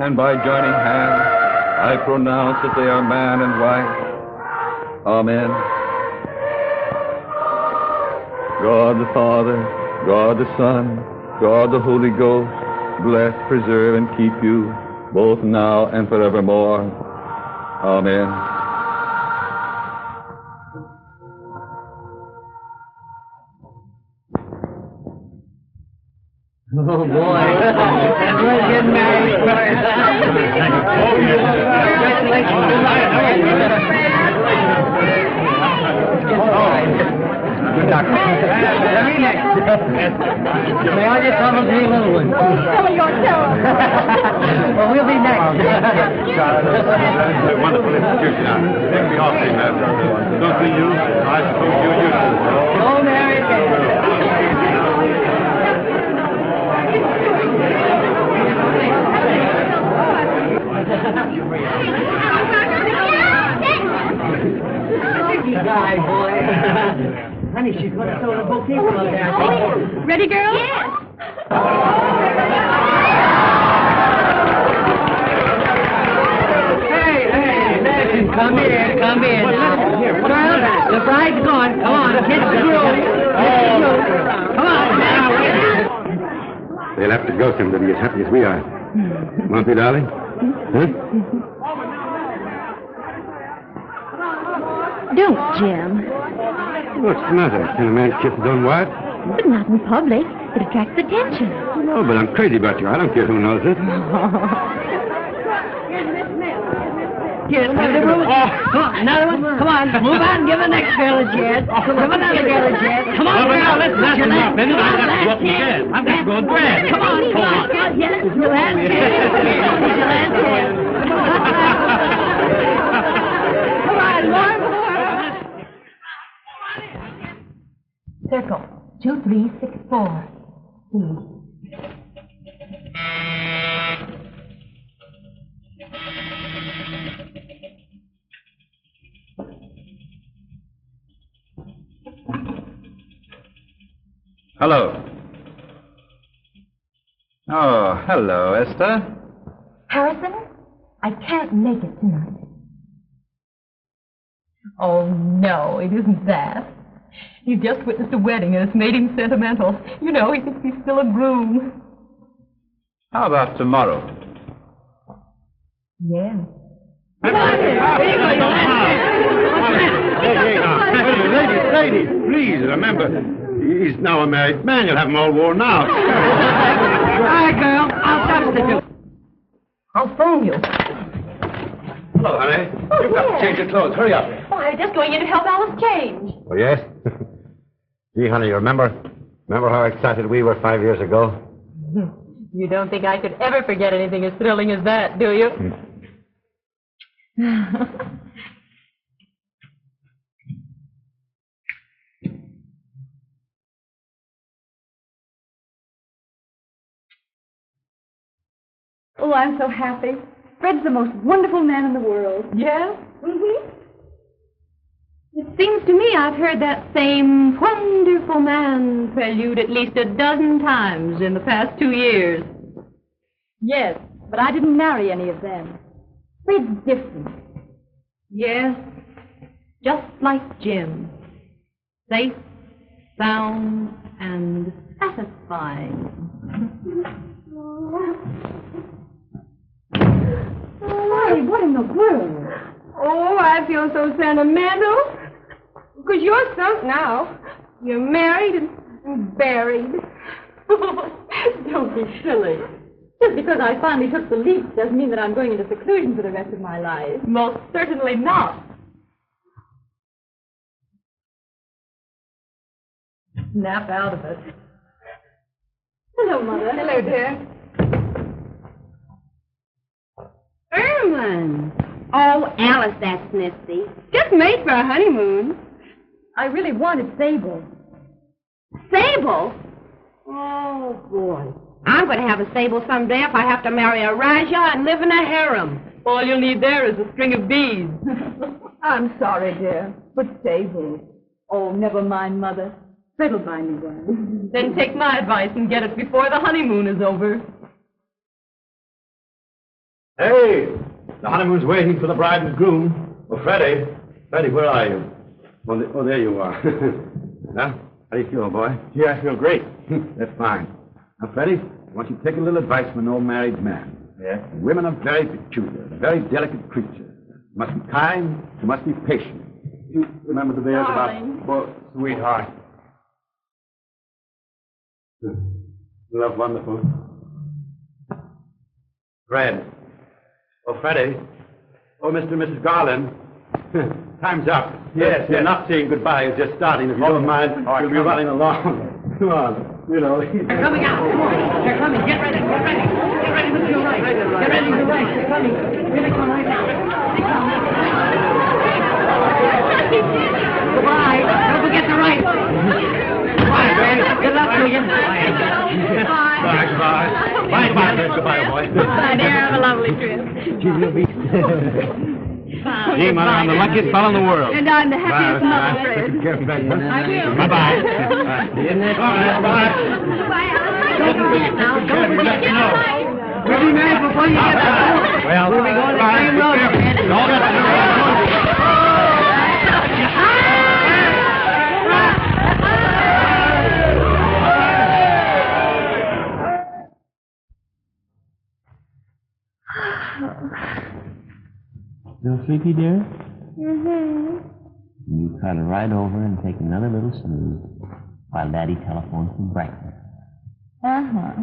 and by joining hands, I pronounce that they are man and wife. Amen. God the Father, God the Son, God the Holy Ghost, bless, preserve, and keep you, both now and forevermore. Amen. Oh, boy. We're getting married. Good luck. Very next. May I just come and see a little one? Tell me yourself. Well, we'll be next. Wonderful institution. Take me off, don't we you? I suppose you used to. Oh, Mary. Guy, boy. Honey, she's going to throw the bouquet from up there. Ready, girl? Yes. Hey, listen, come in. Well, the bride's gone. Come on, hit the groove. Come on, now. They'll have to ghost him to be as happy as we are. Won't they, darling? Huh? Don't, Jim. What's the matter? Can a man kiss his own wife? But not in public. It attracts attention. No, but I'm crazy about you. I don't care who knows it. Here, another one. Come on, another one. Come on, move on. Give the next girl a chance. Give another girl a chance. Come on, girl. Let's not enough. I've got to go and grab. Come on. Yes, your last chance. Your last chance. Come on, more. Circle. 2, 3, 6, 4. Hello. Oh, hello, Esther. Harrison, I can't make it tonight. Oh, no, it isn't that. He's just witnessed a wedding and it's made him sentimental. You know, he thinks he's still a groom. How about tomorrow? Yes. Ladies, please remember, he's now a married man. You'll have them all worn out. All right, girl. I'll substitute. I'll phone you. Hello, honey. You've got to change your clothes. Hurry up. Oh, I'm just going in to help Alice change. Oh, yes? Gee, honey, you remember how excited we were 5 years ago? You don't think I could ever forget anything as thrilling as that, do you? Oh, I'm so happy. Fred's the most wonderful man in the world. Yes? Mm-hmm. It seems to me I've heard that same Wonderful man prelude at least a dozen times in the past 2 years. Yes, but I didn't marry any of them. Fred's different. Yes, just like Jim. Safe, sound, and satisfying. Why, what in the world? Oh, I feel so sentimental. Because you're sunk now. You're married and buried. Don't be silly. Just because I finally took the leap doesn't mean that I'm going into seclusion for the rest of my life. Most certainly not. Snap out of it. Hello, Mother. Hello, dear. Erwin. Oh, Alice, that's nifty. Just made for a honeymoon. I really wanted Sable. Sable? Oh, boy. I'm going to have a sable someday if I have to marry a Rajah and live in a harem. All you'll need there is a string of beads. I'm sorry, dear, but Sable. Oh, never mind, Mother. Fred'll buy me one. Then take my advice and get it before the honeymoon is over. Hey, the honeymoon's waiting for the bride and groom. Oh, Freddie. Freddie, where are you? Oh, there you are. Now, how do you feel, boy? Yeah, I feel great. That's fine. Now, Freddie, I want you to take a little advice from an old married man. Yeah? Women are very peculiar, very delicate creatures. You must be kind, you must be patient. You remember the bears Darling. about... Well, Sweetheart. love wonderful. Fred. Oh, Freddie. Oh, Mr. and Mrs. Garlan. Time's up. Yes, You're yes. not saying goodbye. It's just starting. If you don't mind, right, we'll be come running along. Come on. You know. They're coming out. Come on. They're coming. Get ready. Get ready. Get ready with your right. Get ready with your right. They're coming. Here they come right now. They come. Goodbye. Don't forget the right. Goodbye, man. Good luck to you. Bye, goodbye. Bye, goodbye, boy. Bye, dear. Have a lovely trip. Gee, Mother, I'm the luckiest fellow in the world. And I'm the happiest mother, Fred. I will. Bye-bye. Bye. Don't forget now. Don't forget. We'll be married before you get back. Well, we'll be going the same road. All that. Still sleepy, dear? Mm-hmm. You cuddle right over and take another little snooze while Daddy telephones for breakfast. Uh-huh.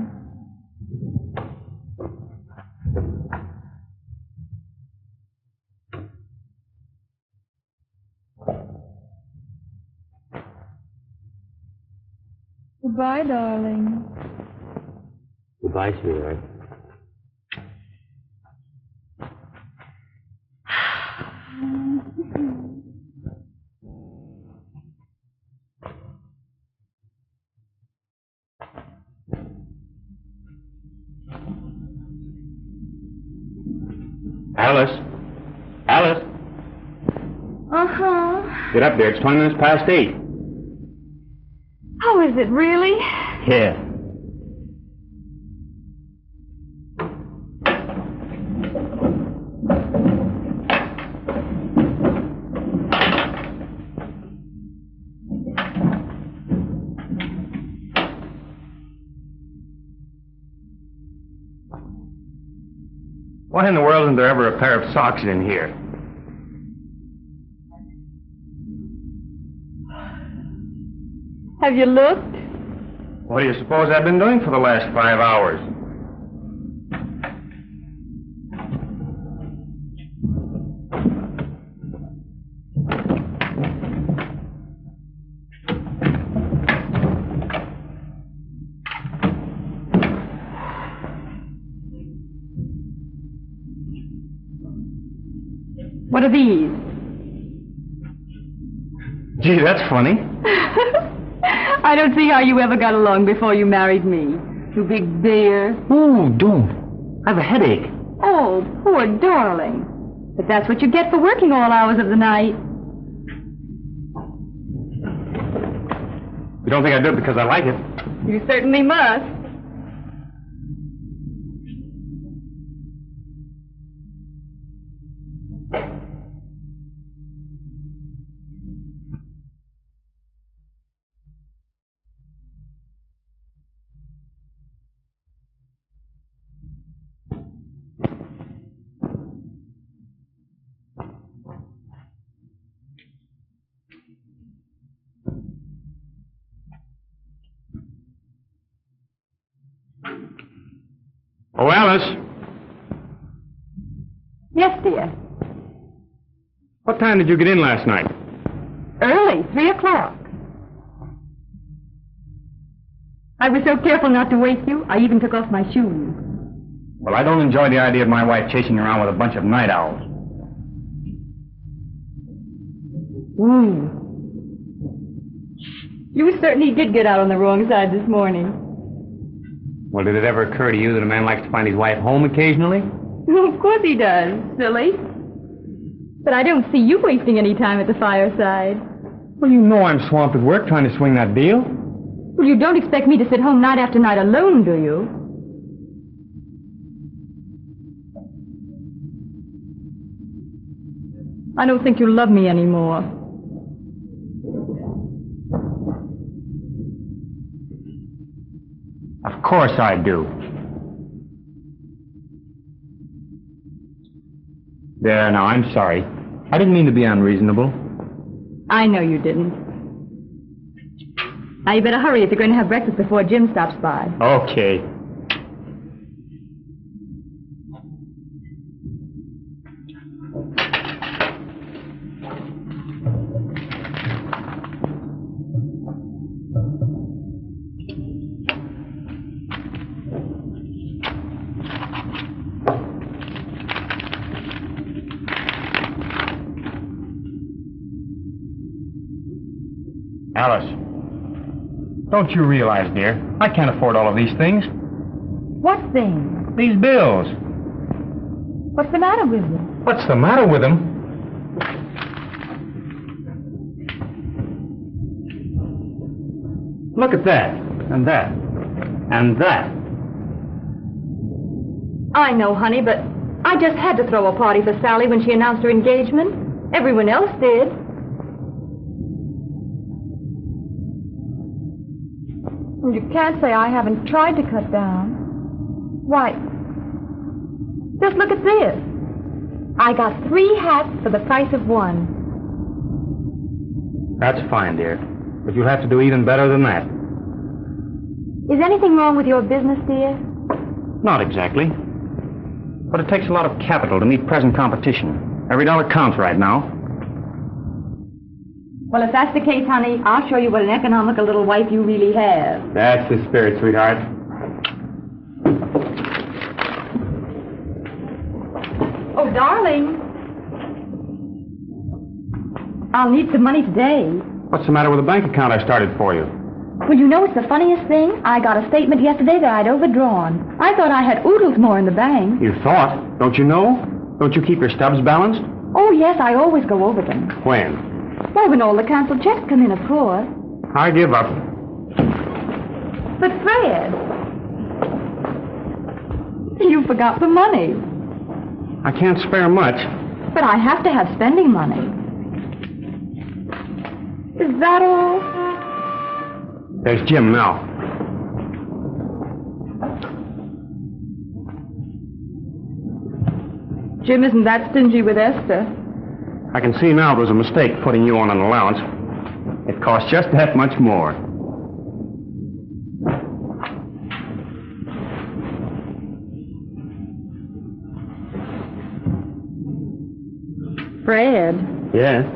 Goodbye, darling. Goodbye, sweetheart. Alice. Alice. Uh-huh. Get up there. It's 20 minutes past 8. Oh, is it really? Yeah. Why in the world isn't there ever a pair of socks in here? Have you looked? What do you suppose I've been doing for the last 5 hours? What are these? Gee, that's funny. I don't see how you ever got along before you married me. You big bear. Ooh, don't. I have a headache. Oh, poor darling. But that's what you get for working all hours of the night. You don't think I do it because I like it? You certainly must. Oh, Alice. Yes, dear. What time did you get in last night? Early, 3 o'clock. I was so careful not to wake you, I even took off my shoes. Well, I don't enjoy the idea of my wife chasing around with a bunch of night owls. You certainly did get out on the wrong side this morning. Well, did it ever occur to you that a man likes to find his wife home occasionally? Of course he does, silly. But I don't see you wasting any time at the fireside. Well, you know I'm swamped at work trying to swing that deal. Well, you don't expect me to sit home night after night alone, do you? I don't think you love me anymore. Of course I do. There, now, I'm sorry. I didn't mean to be unreasonable. I know you didn't. Now, you better hurry if you're going to have breakfast before Jim stops by. Okay. Alice, don't you realize, dear, I can't afford all of these things. What thing? These bills. What's the matter with you? What's the matter with them? Look at that, and that, and that. I know, honey, but I just had to throw a party for Sally when she announced her engagement. Everyone else did. You can't say I haven't tried to cut down. Why, just look at this. I got 3 hats for the price of 1. That's fine, dear. But you'll have to do even better than that. Is anything wrong with your business, dear? Not exactly. But it takes a lot of capital to meet present competition. Every dollar counts right now. Well, if that's the case, honey, I'll show you what an economical little wife you really have. That's the spirit, sweetheart. Oh, darling. I'll need some money today. What's the matter with the bank account I started for you? Well, you know, it's the funniest thing. I got a statement yesterday that I'd overdrawn. I thought I had oodles more in the bank. You thought? Don't you know? Don't you keep your stubs balanced? Oh, yes, I always go over them. When? Well, when all the canceled checks come in, of course. I give up. But, Fred, you forgot the money. I can't spare much. But I have to have spending money. Is that all? There's Jim now. Jim isn't that stingy with Esther. I can see now it was a mistake putting you on an allowance. It cost just that much more. Fred. Yes?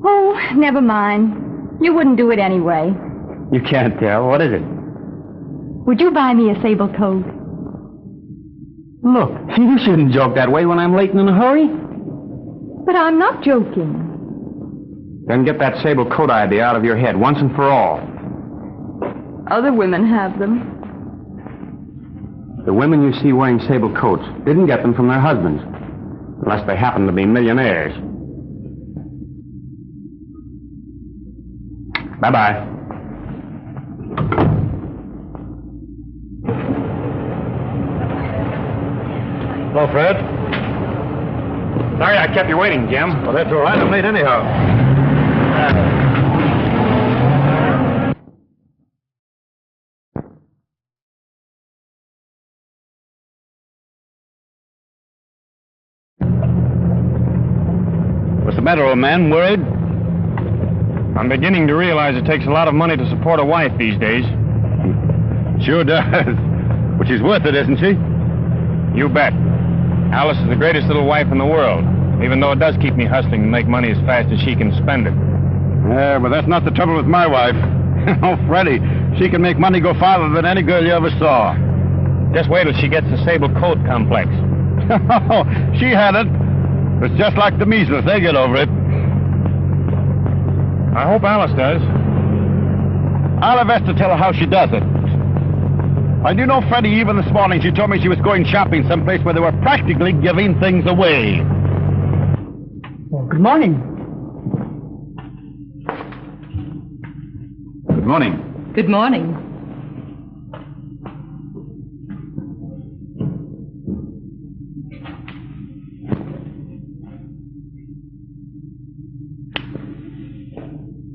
Oh, never mind. You wouldn't do it anyway. You can't tell. What is it? Would you buy me a sable coat? Look, you shouldn't joke that way when I'm late and in a hurry. But I'm not joking. Then get that sable coat idea out of your head once and for all. Other women have them. The women you see wearing sable coats didn't get them from their husbands, unless they happen to be millionaires. Bye-bye. Hello, Fred. Sorry I kept you waiting, Jim. Well, that's all right. I'm late anyhow. What's the matter, old man? Worried? I'm beginning to realize it takes a lot of money to support a wife these days. Sure does. But she's worth it, isn't she? You bet. Alice is the greatest little wife in the world, even though it does keep me hustling to make money as fast as she can spend it. Yeah, but that's not the trouble with my wife. Oh, Freddie, she can make money go farther than any girl you ever saw. Just wait till she gets the sable coat complex. She had it. It's just like the measles. They get over it. I hope Alice does. I'll have Esther tell her how she does it. And you know, Freddie, even this morning she told me she was going shopping someplace where they were practically giving things away. Well, good morning. Good morning. Good morning.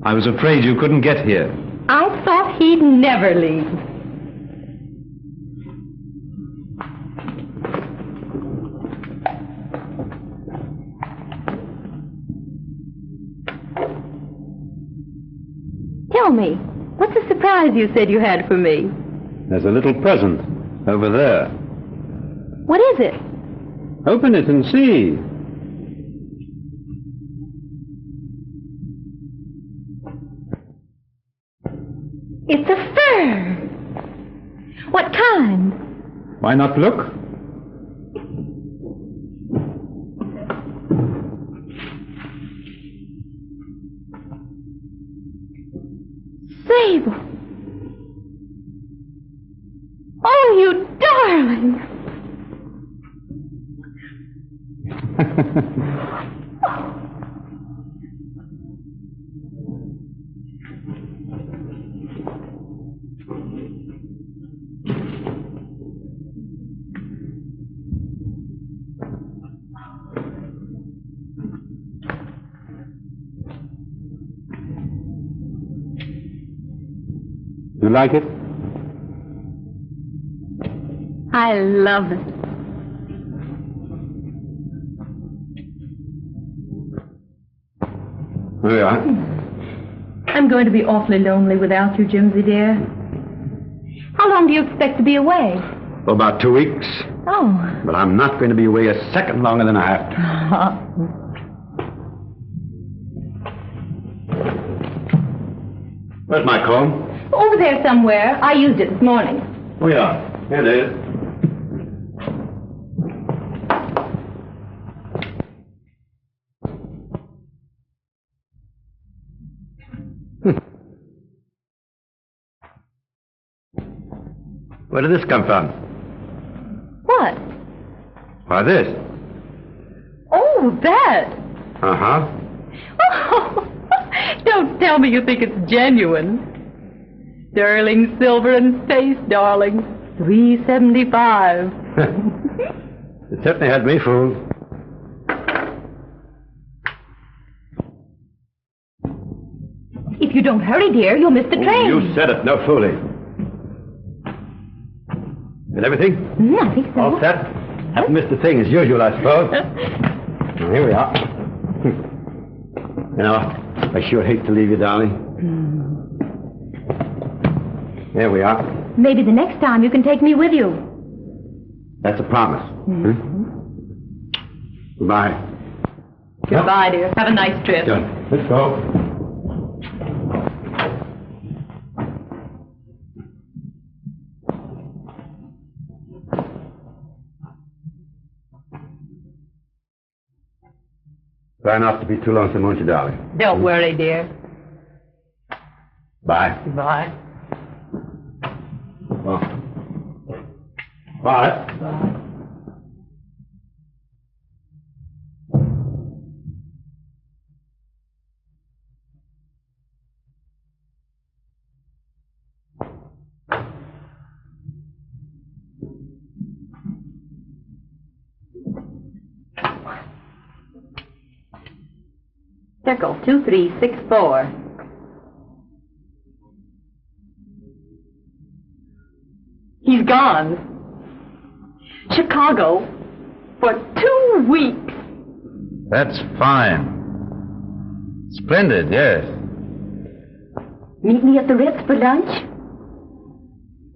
I was afraid you couldn't get here. I thought he'd never leave. Tell me, what's the surprise you said you had for me? There's a little present over there. What is it? Open it and see. It's a fur. What kind? Why not look? Sable. Oh, you darling. You like it? I love it. There we are. I'm going to be awfully lonely without you, Jimsy dear. How long do you expect to be away? For about 2 weeks. Oh. But I'm not going to be away a second longer than I have to. Where's my comb? Over there somewhere. I used it this morning. Oh, yeah. Here it is. Where did this come from? What? Why, this. Oh, that. Uh-huh. Oh, don't tell me you think it's genuine. Sterling silver and space, darling. $3.75. It certainly had me fooled. If you don't hurry, dear, you'll miss the train. You said it. No fooling. Is everything? I think so. All set? Haven't missed a thing as usual, I suppose. Well, here we are. You know, I sure hate to leave you, darling. There we are. Maybe the next time you can take me with you. That's a promise. Goodbye. Goodbye, dear. Have a nice trip. Done. Let's go. Try not to be too lonesome, won't you, darling? Don't worry, dear. Bye. Goodbye. Oh. Bye. Bye. Circle 2364. He's gone. Chicago for 2 weeks. That's fine. Splendid, yes. Meet me at the Ritz for lunch?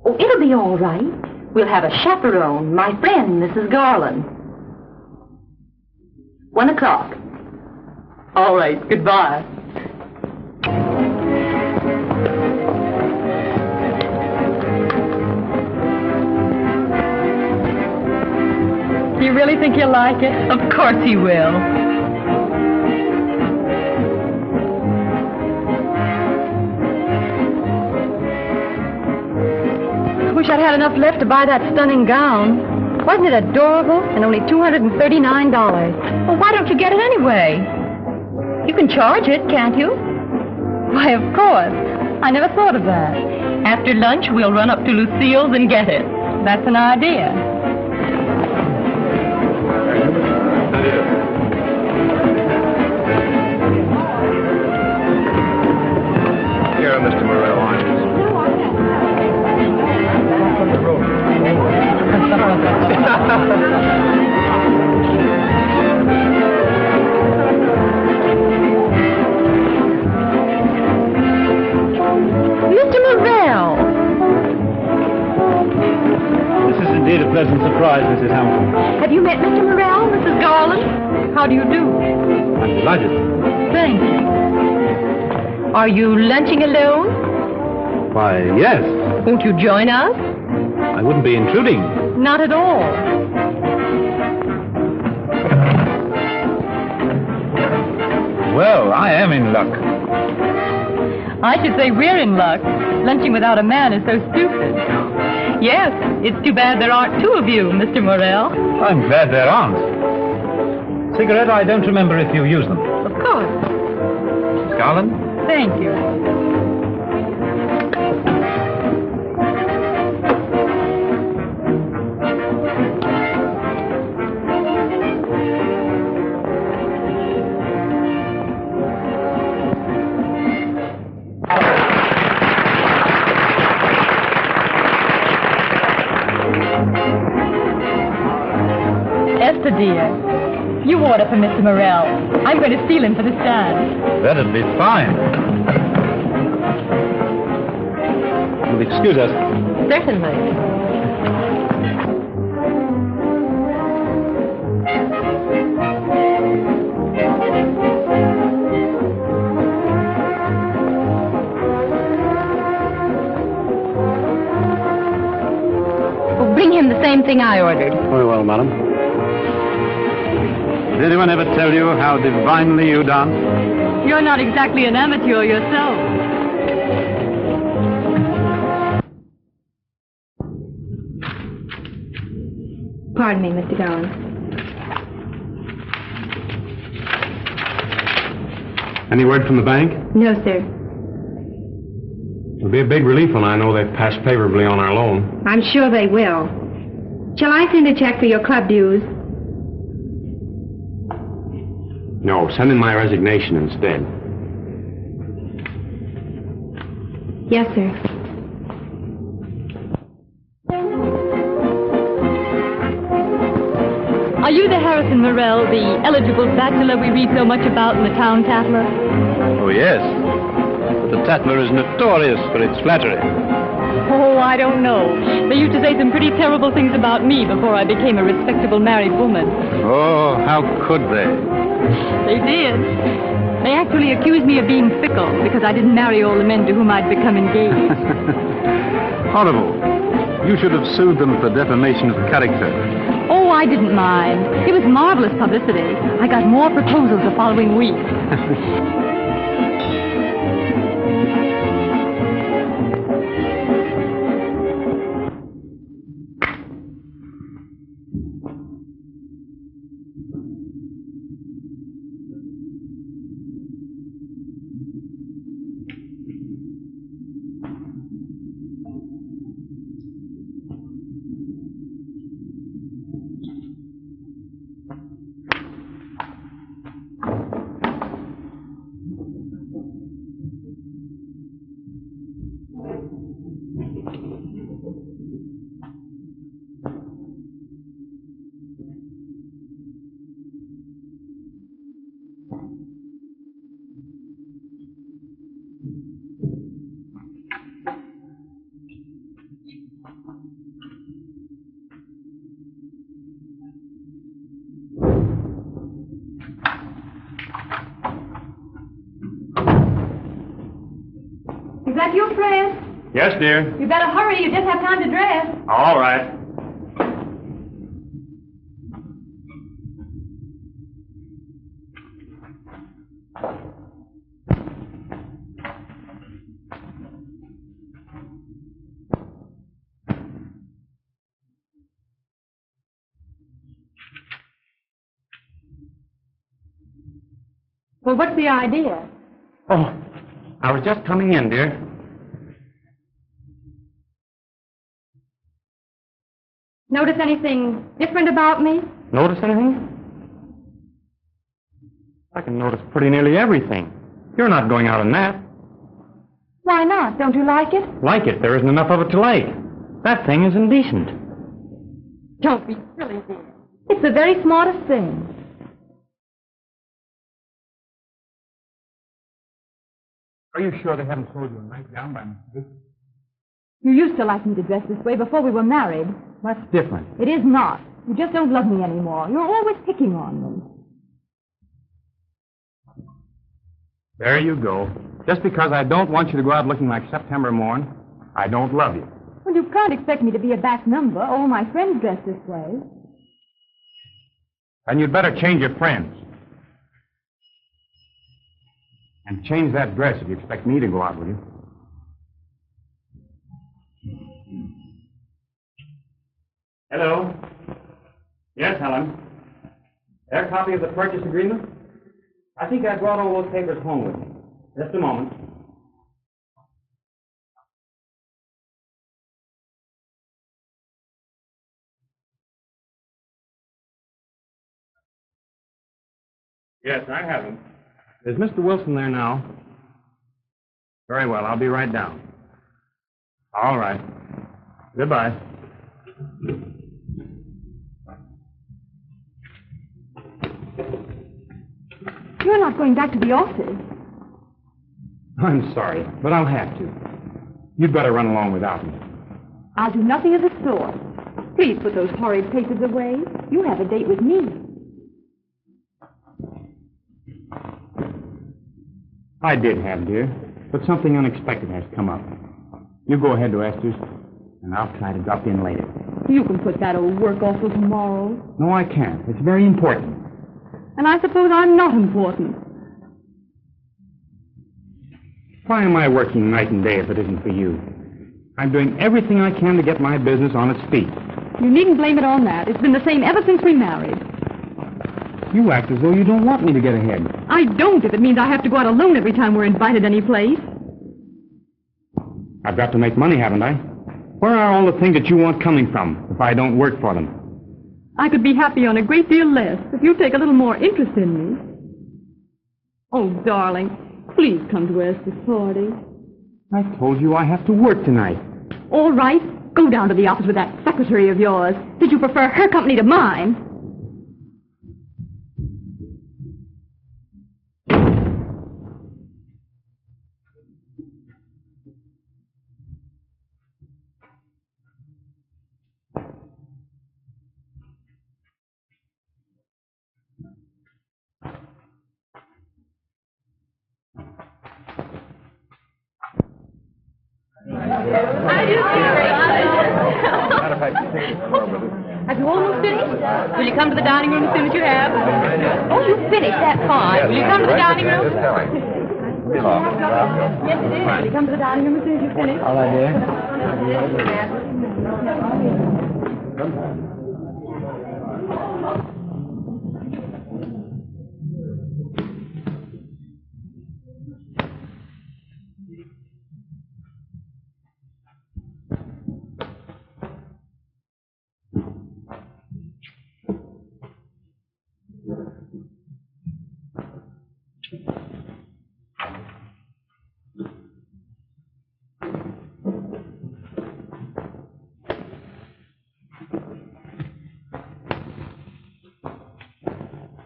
Oh, it'll be all right. We'll have a chaperone, my friend, Mrs. Garlan. 1 o'clock. All right, goodbye. Do you really think he'll like it? Of course he will. I wish I'd had enough left to buy that stunning gown. Wasn't it adorable? And only $239. Well, why don't you get it anyway? You can charge it, can't you? Why, of course. I never thought of that. After lunch, we'll run up to Lucille's and get it. That's an idea. sure Mr. Morrell Mr. Morrell! This is indeed a pleasant surprise, Mrs. Hamilton. Have you met Mr. Morrell, Mrs. Garlan? How do you do? I'm delighted. Thank you. Are you lunching alone? Why, yes. Won't you join us? I wouldn't be intruding. Not at all. Well, I am in luck. I should say we're in luck. Lunching without a man is so stupid. Yes, it's too bad there aren't two of you, Mr. Morrell. I'm glad there aren't. Cigarette, I don't remember if you use them. Of course. Miss Garland? Thank you. Esther, dear, you order for Mr. Morrell. I'm going to steal him for the stand. That'd be fine. You'll excuse us. Certainly. Bring him the same thing I ordered. Very well, madam. Did anyone ever tell you how divinely you dance? You're not exactly an amateur yourself. Pardon me, Mr. Garland. Any word from the bank? No, sir. It'll be a big relief when I know they've passed favorably on our loan. I'm sure they will. Shall I send a check for your club dues? No, send in my resignation instead. Yes, sir. Are you the Harrison Morrell, the eligible bachelor we read so much about in the Town Tatler? Oh, yes. But the Tatler is notorious for its flattery. Oh, I don't know. They used to say some pretty terrible things about me before I became a respectable married woman. Oh, how could they? They did. They actually accused me of being fickle because I didn't marry all the men to whom I'd become engaged. Horrible. You should have sued them for defamation of character. Oh, I didn't mind. It was marvelous publicity. I got more proposals the following week. Is that you, Fred? Yes, dear. You better hurry. You just have time to dress. All right. Well, what's the idea? Oh, I was just coming in, dear. Notice anything different about me? Notice anything? I can notice pretty nearly everything. You're not going out in that. Why not? Don't you like it? Like it? There isn't enough of it to like. That thing is indecent. Don't be silly, dear. It's the very smartest thing. Are you sure they haven't sold you a nightgown by mistake? You used to like me to dress this way before we were married. That's different. It is not. You just don't love me anymore. You're always picking on me. There you go. Just because I don't want you to go out looking like September morn, I don't love you. Well, you can't expect me to be a back number. All my friends dress this way. And you'd better change your friends. And change that dress if you expect me to go out with you. Hello. Yes, Helen. Their copy of the purchase agreement? I think I brought all those papers home with me. Just a moment. Yes, I have them. Is Mr. Wilson there now? Very well, I'll be right down. All right. Goodbye. You're not going back to the office. I'm sorry, but I'll have to. You'd better run along without me. I'll do nothing of the sort. Please put those horrid papers away. You have a date with me. I did have, dear, but something unexpected has come up. You go ahead to Esther's, and I'll try to drop in later. You can put that old work off till tomorrow. No, I can't. It's very important. And I suppose I'm not important. Why am I working night and day if it isn't for you? I'm doing everything I can to get my business on its feet. You needn't blame it on that. It's been the same ever since we married. You act as though you don't want me to get ahead. I don't if it means I have to go out alone every time we're invited any place. I've got to make money, haven't I? Where are all the things that you want coming from if I don't work for them? I could be happy on a great deal less if you take a little more interest in me. Oh, darling, please come to Esther's party. I told you I have to work tonight. All right. Go down to the office with that secretary of yours. Did you prefer her company to mine? Have you almost finished? Will you come to the dining room as soon as you have? Oh, you finished? That's fine. Will you come to the dining room? Yes, it is. Will you come to the dining room as soon as you finish? All right, dear.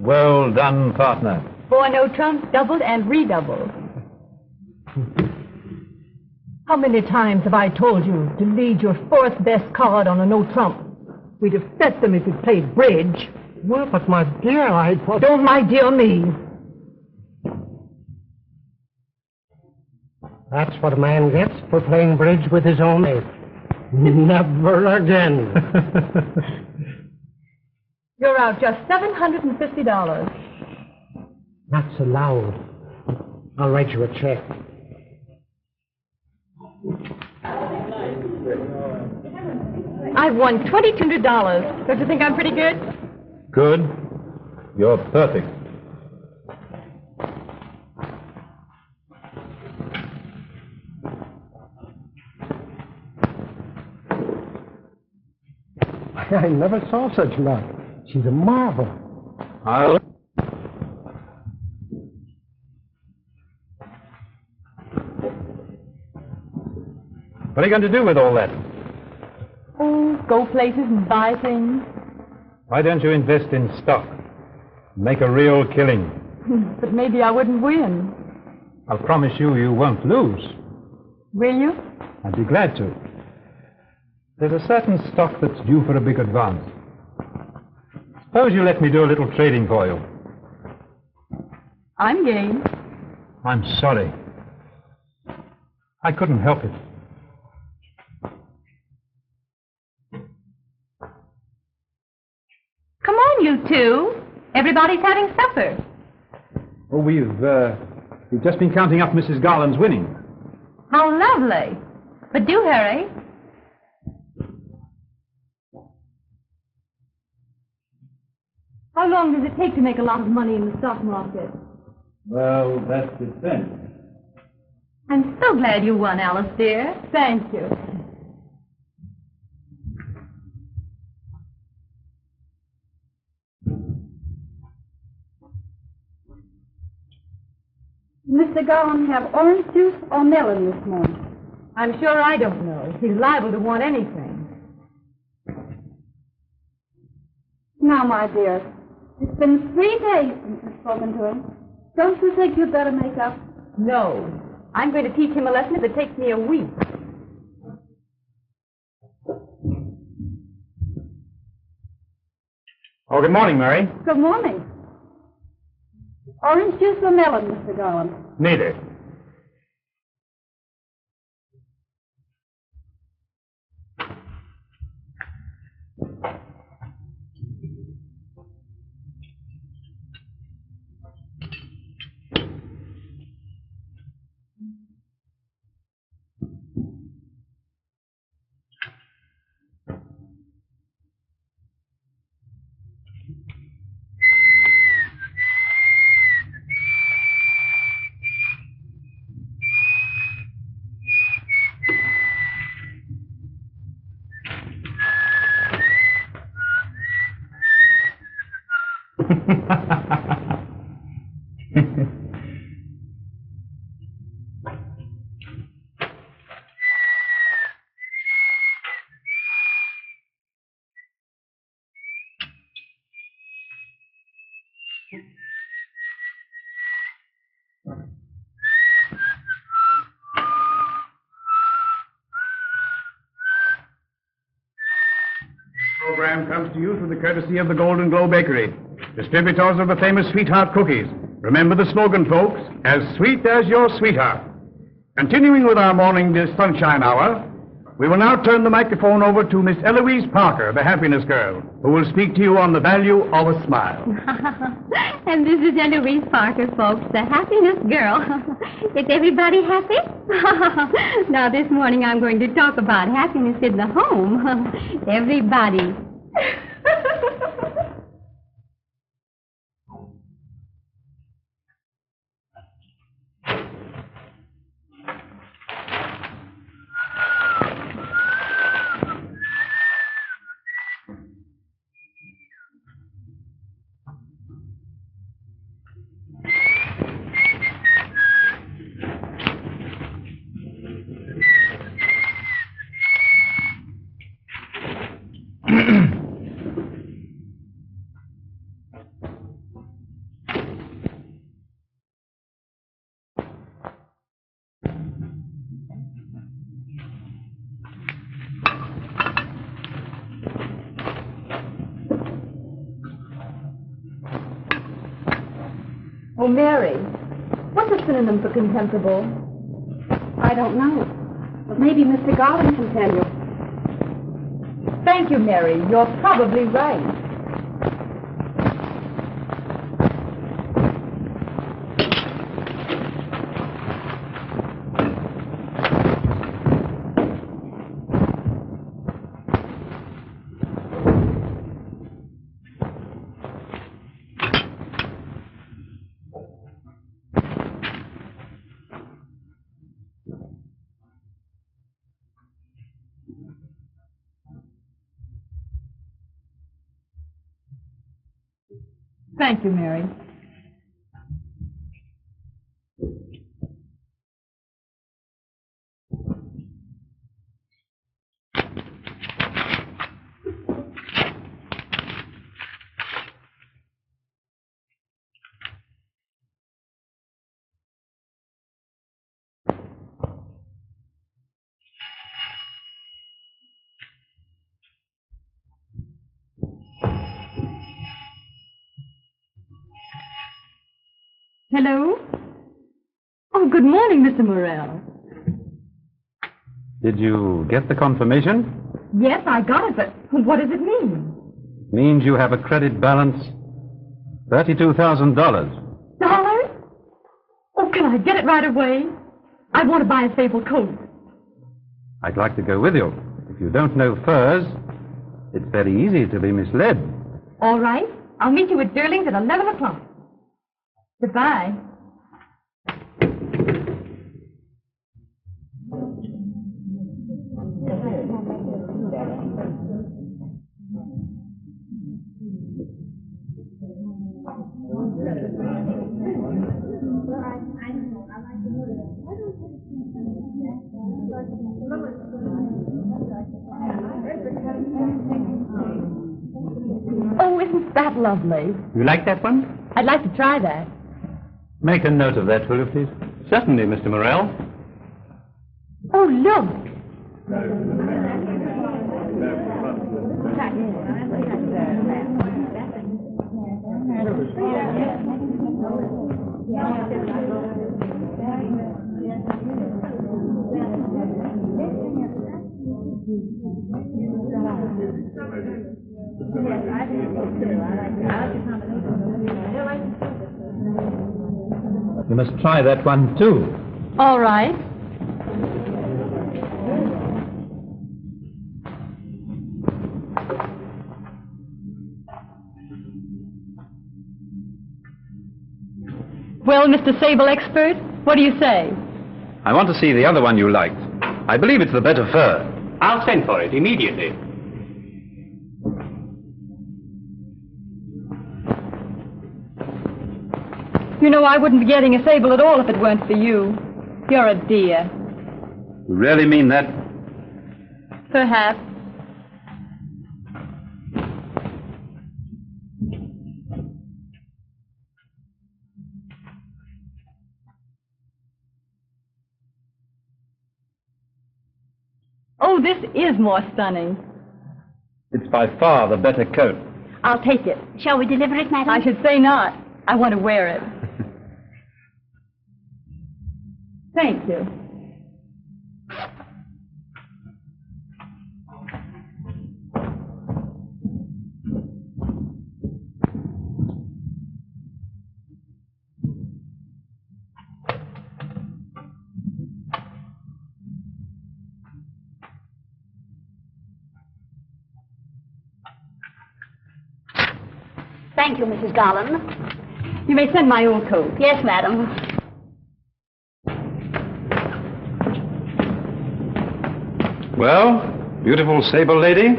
Well done, partner. Boy, no trumps, doubled and redoubled. How many times have I told you to lead your fourth best card on a no trump? We'd have bet them if we played bridge. Well, but my dear, I thought... Don't my dear me. That's what a man gets for playing bridge with his own mate. Never again. You're out just $750. That's allowed. I'll write you a check. I've won $2,200. Don't you think I'm pretty good? Good. You're perfect. I never saw such luck. She's a marvel. I'll... What are you going to do with all that? Oh, go places and buy things. Why don't you invest in stock? Make a real killing. But maybe I wouldn't win. I'll promise you won't lose. Will you? I'd be glad to. There's a certain stock that's due for a big advance. Suppose you let me do a little trading for you. I'm game. I'm sorry. I couldn't help it. Come on, you two. Everybody's having supper. Oh, we've just been counting up Mrs. Garland's winnings. How lovely. But do hurry. How long does it take to make a lot of money in the stock market? Well, that depends. I'm so glad you won, Alice, dear. Thank you. Mr. Garlan have orange juice or melon this morning? I'm sure I don't know. He's liable to want anything. Now, my dear, it's been 3 days since you've spoken to him. Don't you think you'd better make up? No. I'm going to teach him a lesson if it takes me a week. Oh, good morning, Mary. Good morning. Orange juice or melon, Mr. Garland? Neither. Program comes to you through the courtesy of the Golden Glow Bakery, distributors of the famous Sweetheart cookies. Remember the slogan, folks, as sweet as your sweetheart. Continuing with our morning sunshine hour, we will now turn the microphone over to Miss Eloise Parker, the happiness girl, who will speak to you on the value of a smile. And this is Eloise Parker, folks, the happiness girl. Is everybody happy? Now, this morning I'm going to talk about happiness in the home. Everybody. Oh, Mary, what's a synonym for contemptible? I don't know. But maybe Mr. Garland can tell you. Thank you, Mary. You're probably right. Thank you, Mary. Hello? Oh, good morning, Mr. Morrell. Did you get the confirmation? Yes, I got it, but what does it mean? Means you have a credit balance $32,000. Dollars? Oh, can I get it right away? I want to buy a sable coat. I'd like to go with you. If you don't know furs, it's very easy to be misled. All right. I'll meet you at Durling's at 11 o'clock. Goodbye. Oh, isn't that lovely? You like that one? I'd like to try that. Make a note of that, will you, please? Certainly, Mr. Morrell. Oh, look. You must try that one, too. All right. Well, Mr. Sable Expert, what do you say? I want to see the other one you liked. I believe it's the better fur. I'll send for it immediately. You know, I wouldn't be getting a sable at all if it weren't for you. You're a dear. You really mean that? Perhaps. Oh, this is more stunning. It's by far the better coat. I'll take it. Shall we deliver it, madam? I should say not. I want to wear it. Thank you. Thank you, Mrs. Garlan. You may send my old coat. Yes, madam. Well, beautiful sable lady,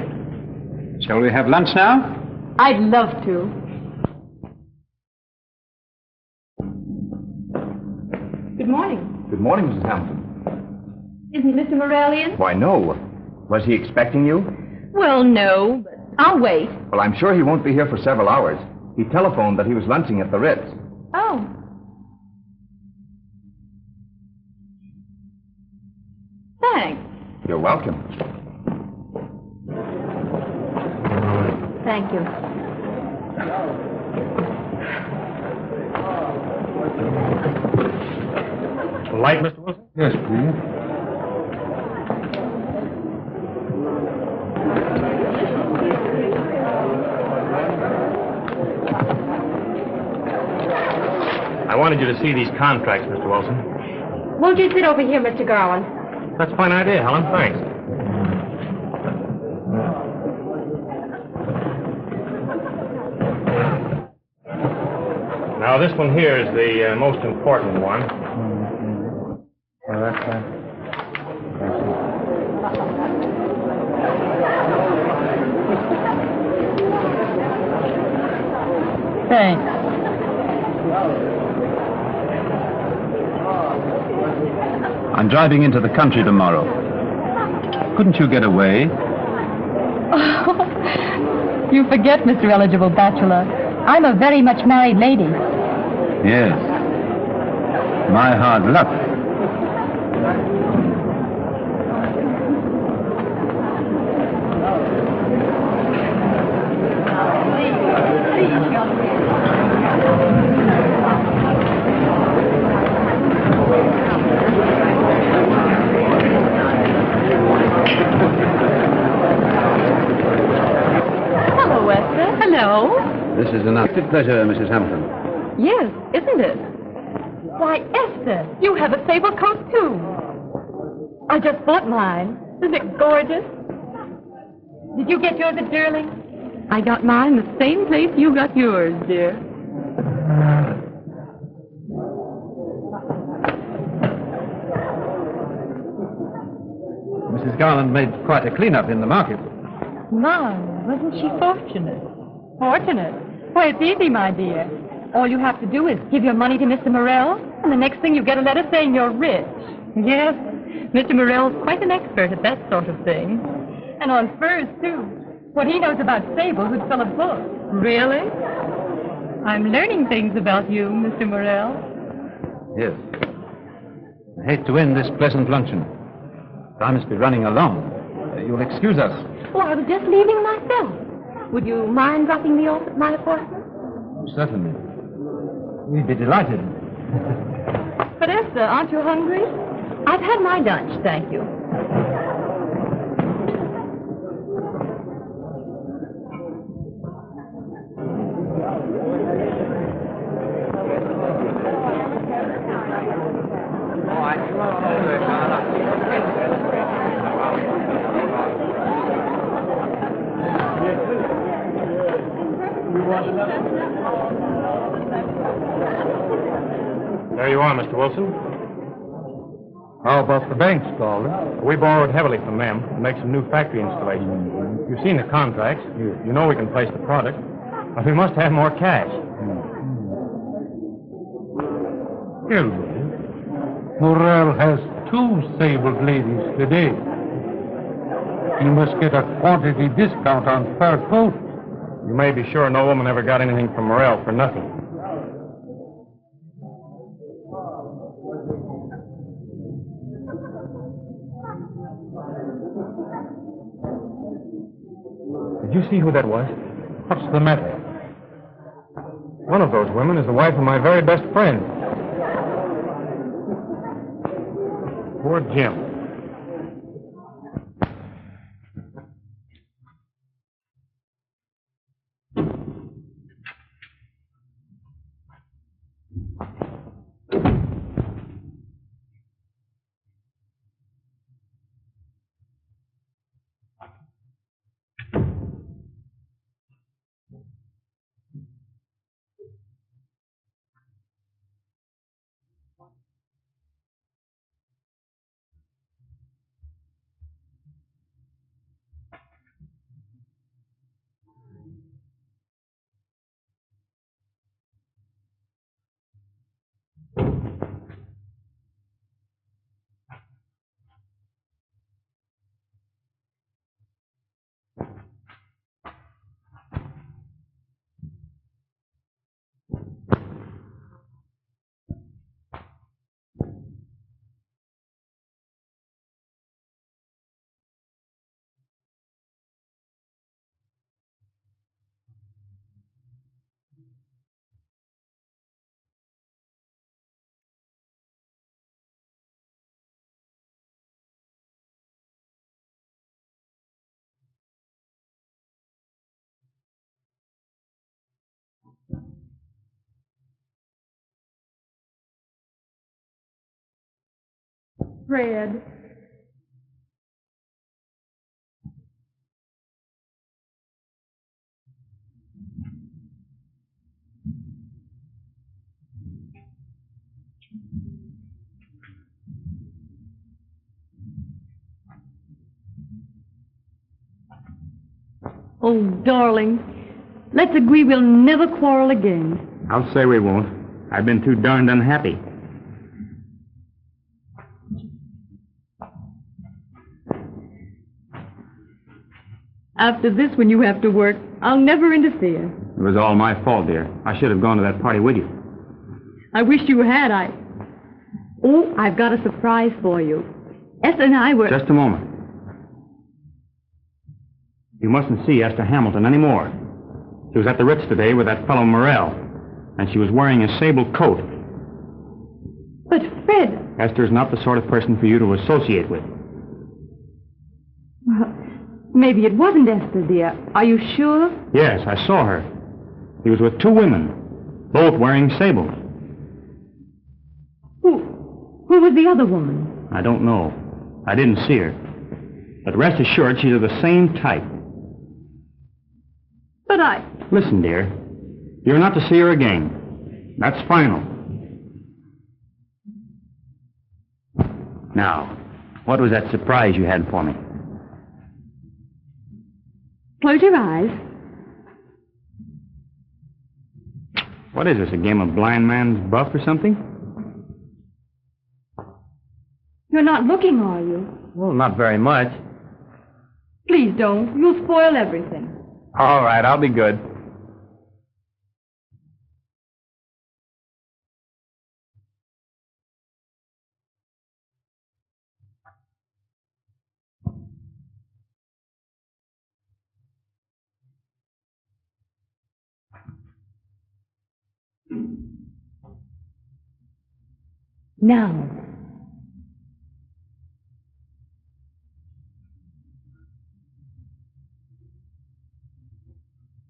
shall we have lunch now? I'd love to. Good morning. Good morning, Mrs. Hamilton. Isn't Mr. Morrell in? Why, no. Was he expecting you? Well, no, but I'll wait. Well, I'm sure he won't be here for several hours. He telephoned that he was lunching at the Ritz. Oh. Thanks. You're welcome. Thank you. Light, Mr. Wilson? Yes, please. I wanted you to see these contracts, Mr. Wilson. Won't you sit over here, Mr. Garland? That's a fine idea, Helen. Thanks. Now, this one here is the most important one. Oh, that's fine. Thanks. I'm driving into the country tomorrow. Couldn't you get away? Oh, you forget, Mr. Eligible Bachelor. I'm a very much married lady. Yes. My hard luck. Hello, Esther. Hello. This is an active pleasure, Mrs. Hampton. Yes, isn't it? Why, Esther, you have a sable coat, too. I just bought mine. Isn't it gorgeous? Did you get yours at Sterling? I got mine the same place you got yours, dear. Mrs. Garland made quite a clean-up in the market. My, wasn't she fortunate? Fortunate? Why, it's easy, my dear. All you have to do is give your money to Mr. Morrell, and the next thing you get a letter saying you're rich. Yes, Mr. Morrell's quite an expert at that sort of thing. And on furs, too. What he knows about sables would fill a book. Really? I'm learning things about you, Mr. Morrell. Yes. I hate to end this pleasant luncheon. But I must be running along. You'll excuse us. Oh, I was just leaving myself. Would you mind dropping me off at my apartment? Certainly. We'd be delighted. But Esther, aren't you hungry? I've had my lunch, thank you. There you are, Mr. Wilson. How about the banks, Garland? We borrowed heavily from them to make some new factory installations. You've seen the contracts. You know we can place the product. But we must have more cash. Morrell has 2 sabled ladies today. He must get a quantity discount on fur coat. You may be sure no woman ever got anything from Morrell for nothing. Did you see who that was? What's the matter? One of those women is the wife of my very best friend. Poor Jim. Fred. Oh, darling, let's agree we'll never quarrel again. I'll say we won't. I've been too darned unhappy. After this, when you have to work, I'll never interfere. It was all my fault, dear. I should have gone to that party with you. I wish you had. Oh, I've got a surprise for you. Esther and I were... Just a moment. You mustn't see Esther Hamilton anymore. She was at the Ritz today with that fellow Morrell, and she was wearing a sable coat. But, Fred, Esther's not the sort of person for you to associate with. Well, maybe it wasn't Esther, dear. Are you sure? Yes, I saw her. He was with two women, both wearing sables. Who was the other woman? I don't know. I didn't see her. But rest assured she's of the same type. But Listen, dear. You're not to see her again. That's final. Now, what was that surprise you had for me? Close your eyes. What is this, a game of blind man's buff or something? You're not looking, are you? Well, not very much. Please don't. You'll spoil everything. All right, I'll be good. Now.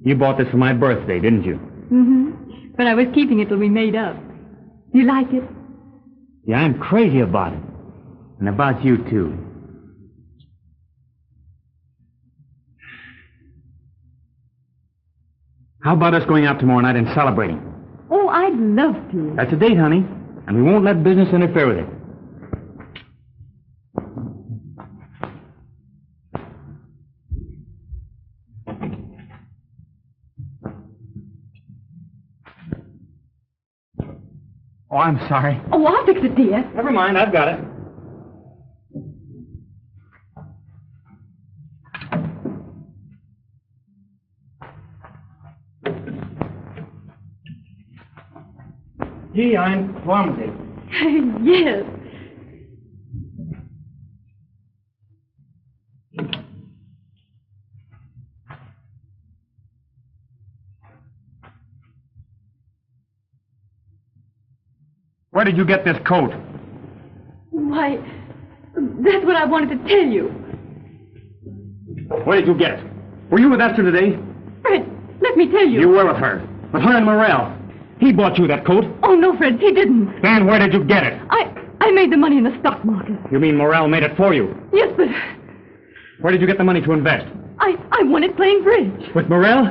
You bought this for my birthday, didn't you? Mm-hmm. But I was keeping it till we made up. You like it? Yeah, I'm crazy about it. And about you, too. How about us going out tomorrow night and celebrating? Oh, I'd love to. That's a date, honey. And we won't let business interfere with it. Oh, I'm sorry. Oh, I'll fix it, dear. Never mind, I've got it. Gee, I'm clumsy. Yes. Where did you get this coat? Why, that's what I wanted to tell you. Where did you get it? Were you with Esther today? Fred, let me tell you. You were with her. With her and Morrell. He bought you that coat. Oh, no, Fred, he didn't. Then where did you get it? I made the money in the stock market. You mean Morrell made it for you? Yes, but Where did you get the money to invest? I won it playing bridge. With Morrell?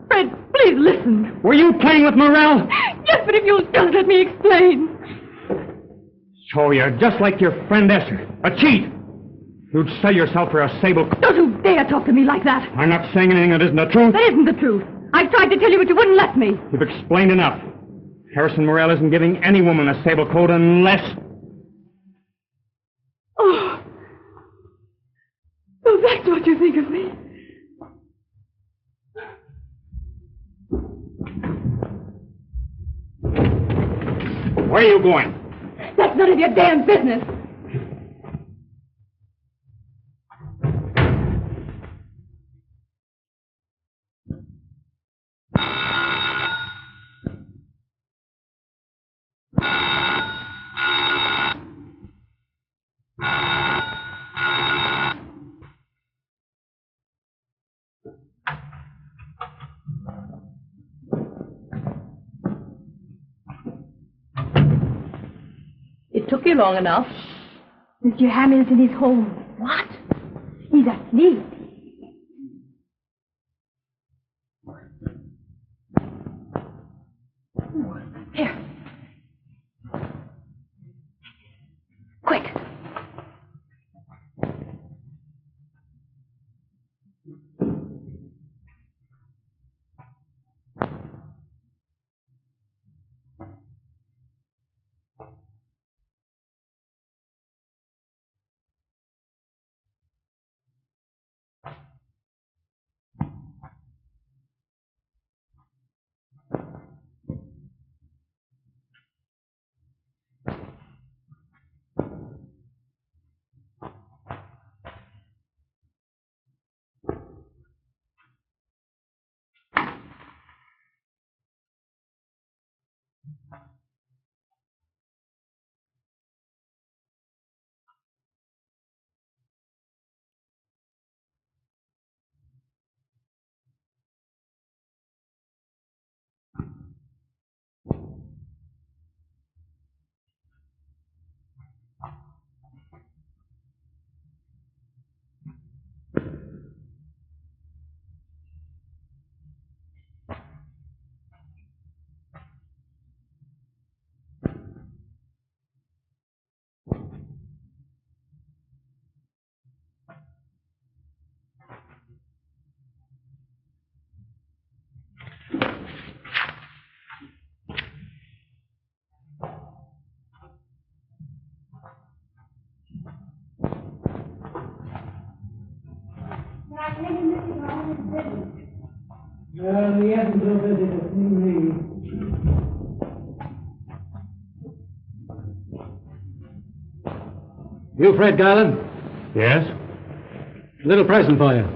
Fred, please listen. Were you playing with Morrell? Yes, but if you'll just let me explain. So you're just like your friend Esther. A cheat. You'd sell yourself for a sable... Don't you dare talk to me like that. I'm not saying anything that isn't the truth. That isn't the truth. I've tried to tell you, but you wouldn't let me. You've explained enough. Harrison Morrell isn't giving any woman a sable coat unless... Oh. So that's what you think of me. Where are you going? That's none of your damn business. It took you long enough. Mr. Hamilton is home. What? He's asleep. Here. Quick. Well, he hasn't so busy to see me. You, Fred Garlan? Yes? Little present for you.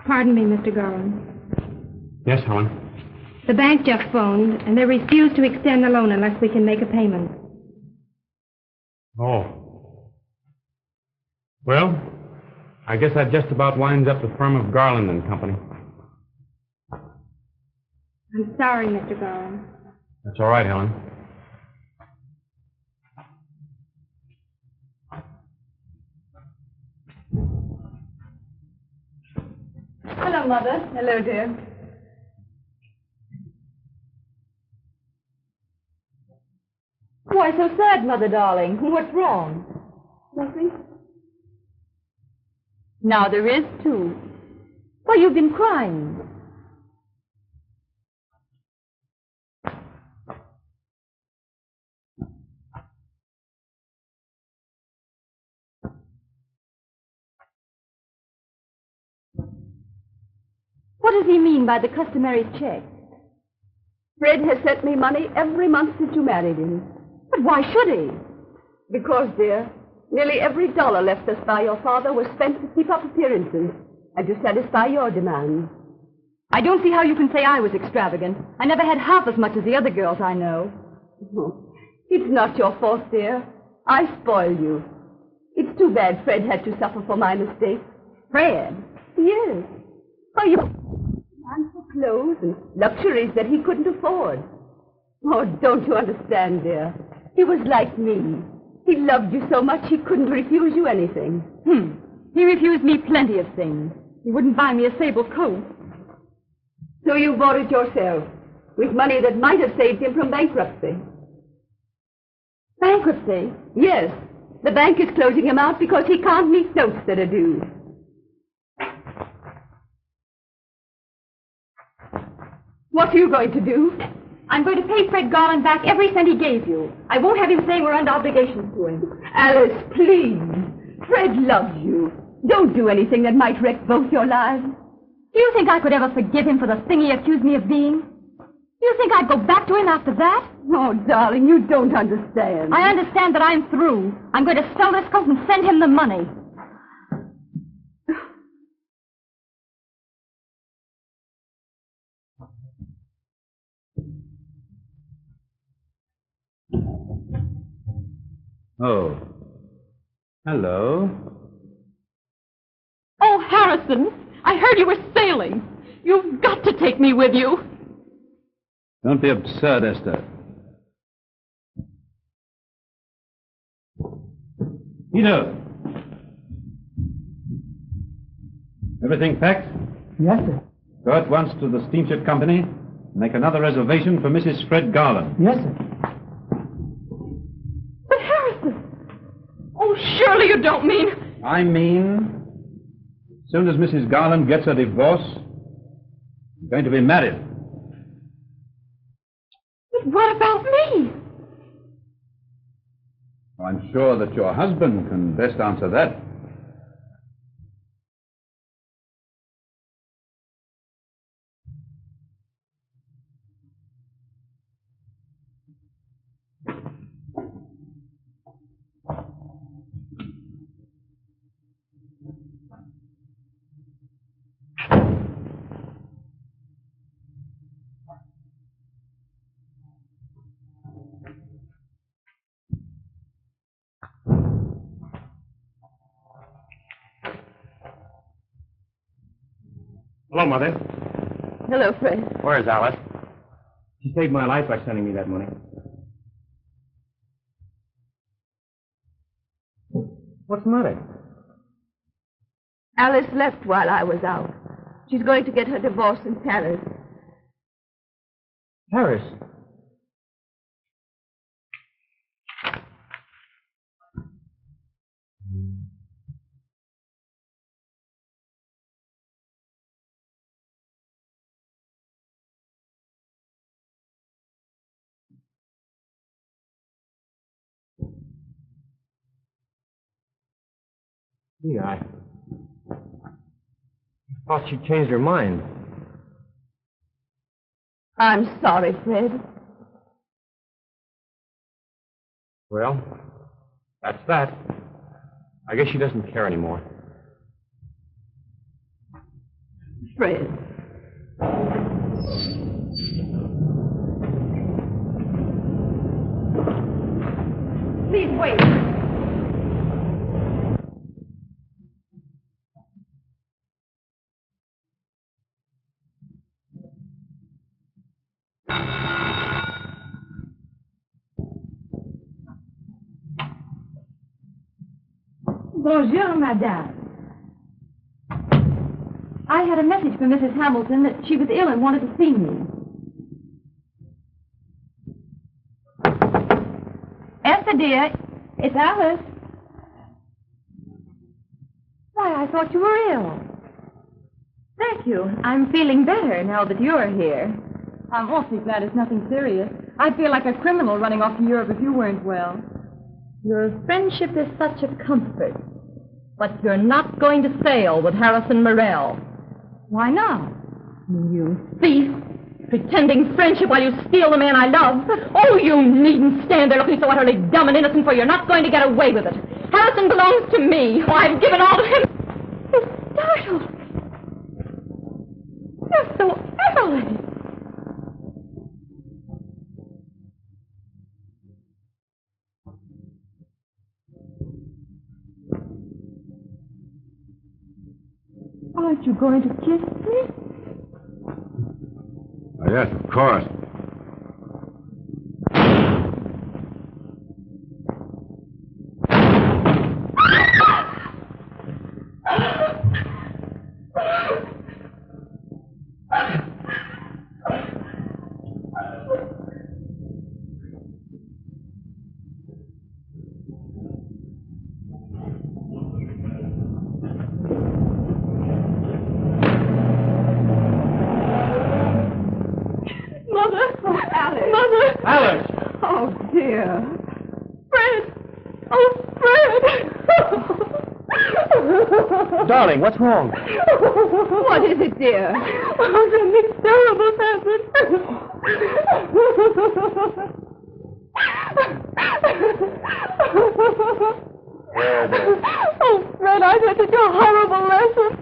Pardon me, Mr. Garland. Yes, Helen. The bank just phoned, and they refuse to extend the loan unless we can make a payment. Oh. Well, I guess that just about winds up the firm of Garland and Company. I'm sorry, Mr. Garland. That's all right, Helen. Hello, Mother. Hello, dear. Why so sad, Mother, darling? What's wrong? Nothing. Now there is, too. Why, you've been crying. What does he mean by the customary check? Fred has sent me money every month since you married him. But why should he? Because, dear, nearly every dollar left us by your father was spent to keep up appearances and to satisfy your demands. I don't see how you can say I was extravagant. I never had half as much as the other girls I know. Oh, it's not your fault, dear. I spoiled you. It's too bad Fred had to suffer for my mistakes. Fred? Yes. Oh, you... and for clothes and luxuries that he couldn't afford. Oh, don't you understand, dear? He was like me. He loved you so much he couldn't refuse you anything. He refused me plenty of things. He wouldn't buy me a sable coat. So you bought it yourself, with money that might have saved him from bankruptcy. Bankruptcy? Yes. The bank is closing him out because he can't meet notes that are due. What are you going to do? I'm going to pay Fred Garlan back every cent he gave you. I won't have him saying we're under obligations to him. Alice, please. Fred loves you. Don't do anything that might wreck both your lives. Do you think I could ever forgive him for the thing he accused me of being? Do you think I'd go back to him after that? Oh, darling, you don't understand. I understand that I'm through. I'm going to sell this coat and send him the money. Oh. Hello. Oh, Harrison, I heard you were sailing. You've got to take me with you. Don't be absurd, Esther. Peter. Everything packed? Yes, sir. Go at once to the steamship company. Make another reservation for Mrs. Fred Garlan. Yes, sir. But Harrison! Oh, surely you don't mean... I mean, as soon as Mrs. Garland gets a divorce, I'm going to be married. But what about me? I'm sure that your husband can best answer that. Hello, Mother. Hello, Fred. Where's Alice? She saved my life by sending me that money. What's the matter? Alice left while I was out. She's going to get her divorce in Paris. Paris? Yeah, I thought she changed her mind. I'm sorry, Fred. Well, that's that. I guess she doesn't care anymore. Fred. Please wait. Bonjour, madame. I had a message from Mrs. Hamilton that she was ill and wanted to see me. Esther, dear, it's Alice. Why, I thought you were ill. Thank you. I'm feeling better now that you're here. I'm awfully glad it's nothing serious. I'd feel like a criminal running off to Europe if you weren't well. Your friendship is such a comfort. But you're not going to sail with Harrison Morrell. Why not? You thief! Pretending friendship while you steal the man I love. Oh, you needn't stand there looking so utterly dumb and innocent, for you're not going to get away with it. Harrison belongs to me. Oh, I've given all to him. You're startled. You're so early. Aren't you going to kiss me? Oh, yes, of course. Darling, what's wrong? What is it, dear? Oh, something terrible's happened. Oh, Fred, I've had such a horrible lesson.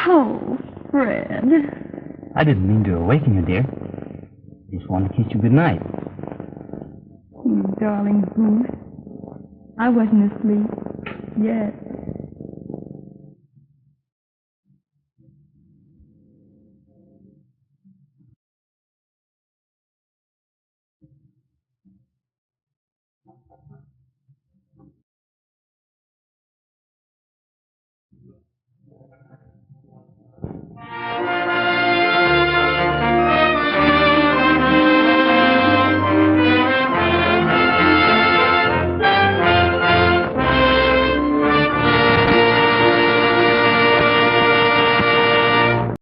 Oh, Fred. I didn't mean to awaken you, dear. Just wanted to kiss you goodnight. You darling goose. I wasn't asleep yet.